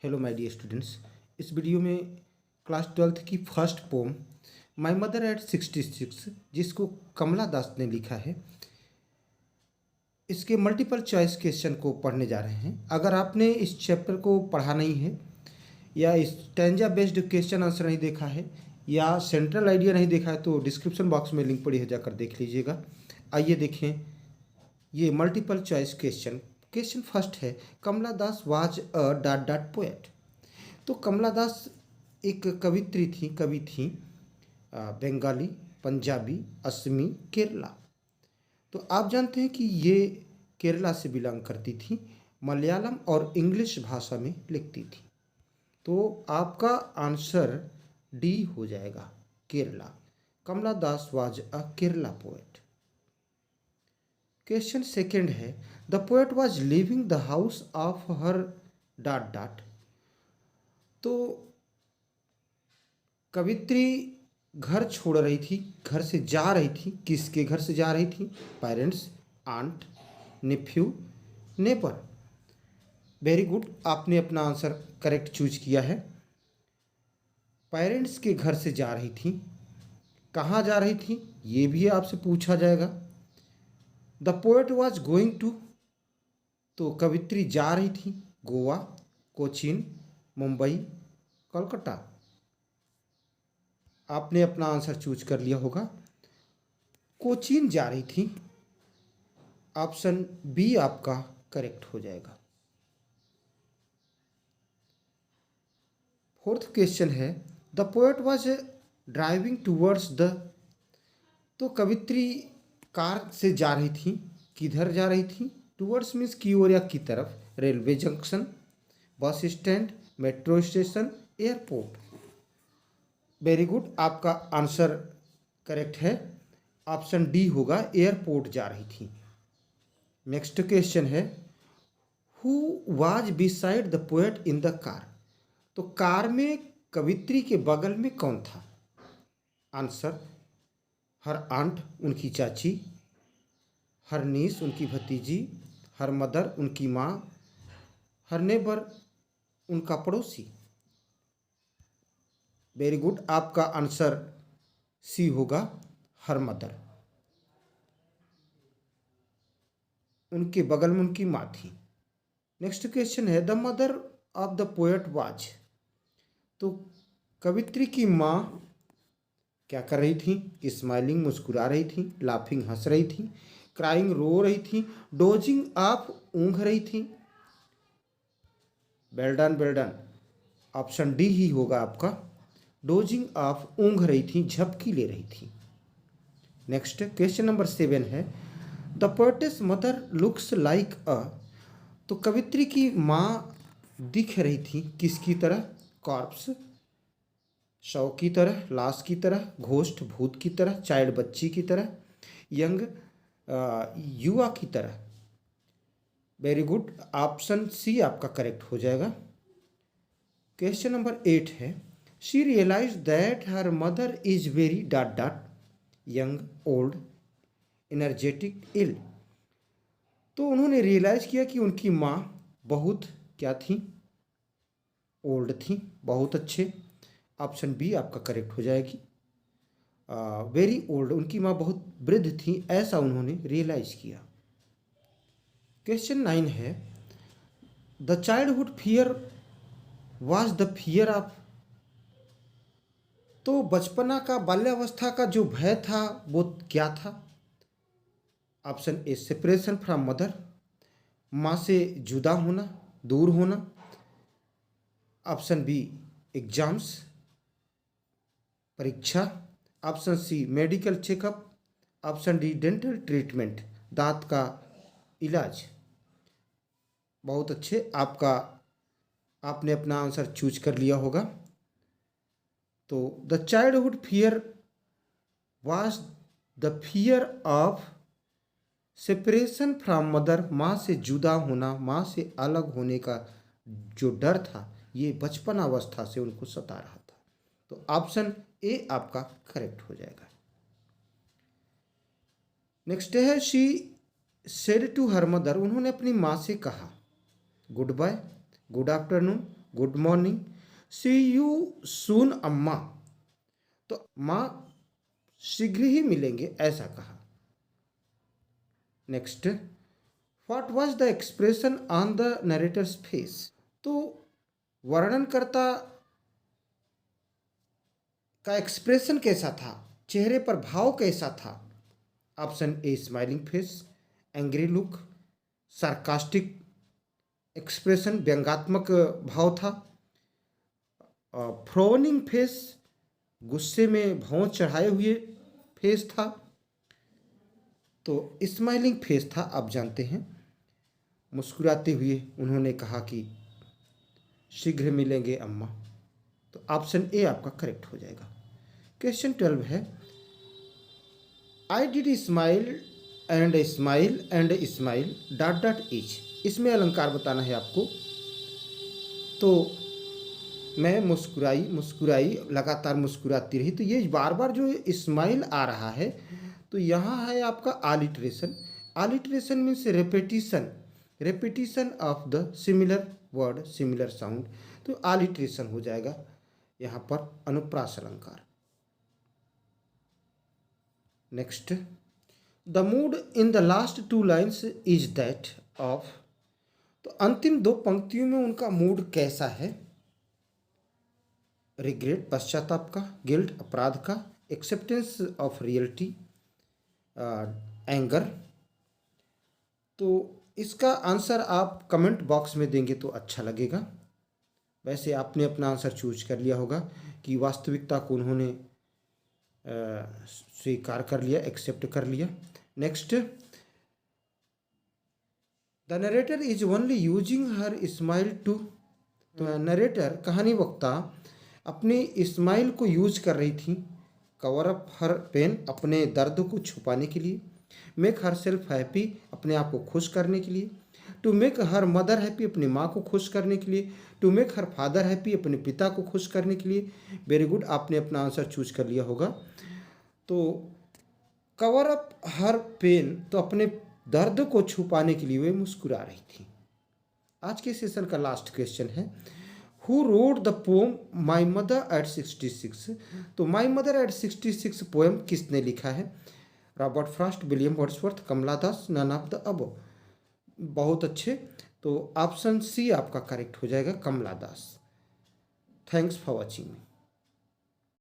Hello my dear students. इस video में class 12th की first poem my mother at 66 जिसको कमला दास ने लिखा है, इसके मल्टीपल चॉइस क्वेश्चन को पढ़ने जा रहे हैं। अगर आपने इस चैप्टर को पढ़ा नहीं है या इस स्टैंजा बेस्ड क्वेश्चन आंसर नहीं देखा है या सेंट्रल आइडिया नहीं देखा है तो डिस्क्रिप्शन बॉक्स में लिंक पड़ी है, जाकर देख लीजिएगा। आइए देखें ये multiple choice question. Question first है, Kamala Das was a dot dot poet. तो कमला दास एक कवि थी बंगाली, पंजाबी, असमी, केरला। तो आप जानते हैं कि ये केरला से बिलोंग करती थी, मलयालम और इंग्लिश भाषा में लिखती थी। तो आपका आंसर डी हो जाएगा, Kerala. Kamala Das was a Kerala poet. Question second है, the poet was living the house of her dot dot. तो कवित्री घर छोड़ रही थी, घर से जा रही थी। किसके घर से जा रही थी? Parents, aunt, nephew, neighbour. Very good, आपने अपना आंसर करेक्ट चूज किया है। पेरेंट्स के घर से जा रही थी। कहाँ जा रही थी ये भी आपसे पूछा जाएगा। The poet was going to, तो कवित्री जा रही थी गोवा, कोचीन, मुंबई, कोलकाता। आपने अपना आंसर चूज कर लिया होगा। कोचीन जा रही थी, ऑप्शन बी आपका करेक्ट हो जाएगा। फोर्थ क्वेश्चन है, the poet was driving towards the. तो कवित्री कार से जा रही थी। किधर जा रही थी? टूवर्ड्स मीन्स की ओर या की तरफ। Railway junction, bus stand, metro station, airport. Very good, आपका आंसर करेक्ट है। ऑप्शन डी होगा, एयरपोर्ट जा रही थी। नेक्स्ट क्वेश्चन है, who was beside the poet in the car. तो कार में कवित्री के बगल में कौन था? आंसर, हर आंट उनकी चाची, हर नीस उनकी भतीजी, हर मदर उनकी माँ, हर नेबर उनका पड़ोसी। वेरी गुड, आपका आंसर सी होगा, हर मदर। उनके बगल में उनकी माँ थी। नेक्स्ट क्वेश्चन है, the mother of the poet was. तो कवित्री की माँ क्या कर रही थी? स्माइलिंग मुस्कुरा रही थी, लाफिंग हंस रही थी, क्राइंग रो रही थी, डोजिंग आप ऊँघ रही थी। वेल डन, ऑप्शन डी ही होगा आपका, डोजिंग ऑफ ऊँघ रही थी, झपकी ले रही थी। नेक्स्ट क्वेश्चन नंबर 7 है, the poets mother looks like अ। तो कवित्री की माँ दिख रही थी किसकी तरह? कॉर्प्स, शव की तरह, लाश की तरह, घोस्ट भूत की तरह, चाइल्ड बच्ची की तरह, यंग युवा की तरह। वेरी गुड, ऑप्शन सी आपका करेक्ट हो जाएगा। क्वेश्चन नंबर 8 है, she realize that her mother is very dot dot, young, old, energetic, ill. तो उन्होंने रियलाइज किया कि उनकी माँ बहुत क्या थी? ओल्ड थी, बहुत अच्छे। ऑप्शन बी आपका करेक्ट हो जाएगी, वेरी ओल्ड। उनकी माँ बहुत वृद्ध थी, ऐसा उन्होंने रियलाइज किया। क्वेश्चन 9 है, the childhood fear was the fear of. तो बचपना का, बाल्यावस्था का जो भय था वो क्या था? Option A, separation from mother, माँ से जुदा होना, दूर होना। ऑप्शन बी, एग्जाम्स, परीक्षा। Option C, medical checkup. Option D, dental treatment, दांत का इलाज। बहुत अच्छे, आपने अपना आंसर चूज कर लिया होगा। तो the childhood fear was the fear of separation from mother, माँ से जुदा होना, माँ से अलग होने का जो डर था ये बचपन अवस्था से उनको सता रहा था। तो ऑप्शन ए आपका करेक्ट हो जाएगा। नेक्स्ट है, she said to her mother. उन्होंने अपनी माँ से कहा good bye, good afternoon, good morning, see you soon अम्मा, तो माँ शीघ्र ही मिलेंगे ऐसा कहा। Next, what was the expression on the narrator's face, तो वर्णनकर्ता का एक्सप्रेशन कैसा था, चेहरे पर भाव कैसा था। Option A smiling face, angry look, sarcastic expression व्यंग्यात्मक भाव था, फ्रोनिंग फेस गुस्से में भौं चढ़ाए हुए फेस था, तो स्माइलिंग फेस था। आप जानते हैं मुस्कुराते हुए उन्होंने कहा कि शीघ्र मिलेंगे अम्मा, तो ऑप्शन ए आपका करेक्ट हो जाएगा। क्वेश्चन 12 है, I did smile and smile dot dot etch, इसमें अलंकार बताना है आपको। तो मैं मुस्कुराई मुस्कुराई लगातार मुस्कुराती रही, तो ये बार बार जो स्माइल आ रहा है, तो यहाँ है आपका alliteration. Alliteration means repetition of the similar word, similar sound, तो आलिट्रेशन हो जाएगा यहाँ पर अनुप्रास अलंकार। Next, the mood in the last 2 lines is that of, तो अंतिम 2 पंक्तियों में उनका मूड कैसा है। रिग्रेट पश्चाताप का, गिल्ट अपराध का, एक्सेप्टेंस ऑफ रियलिटी एंगर। तो इसका आंसर आप कमेंट बॉक्स में देंगे तो अच्छा लगेगा। वैसे आपने अपना आंसर चूज कर लिया होगा कि वास्तविकता को उन्होंने स्वीकार कर लिया, एक्सेप्ट कर लिया। Next, the narrator is only using her smile to, तो नरेटर कहानी वक्ता अपनी स्माइल को यूज कर रही थी कवर अप हर पेन, अपने दर्द को छुपाने के लिए, मेक हर सेल्फ हैप्पी, अपने आप को खुश करने के लिए, to make her mother happy, अपनी माँ को खुश करने के लिए, to make her father happy, अपने पिता को खुश करने के लिए। वेरी गुड, आपने अपना आंसर चूज कर लिया होगा। तो कवर अप हर पेन, तो अपने दर्द को छुपाने के लिए वे मुस्कुरा रही थी। आज के सेशन का लास्ट क्वेश्चन है, who wrote the pome my mother at 66, तो माई मदर एट 66 पोएम किसने लिखा है। Robert Frost, William Wordsworth, Kamala Das, none of the above. बहुत अच्छे, तो ऑप्शन सी आपका करेक्ट हो जाएगा, Kamala Das. Thanks for watching.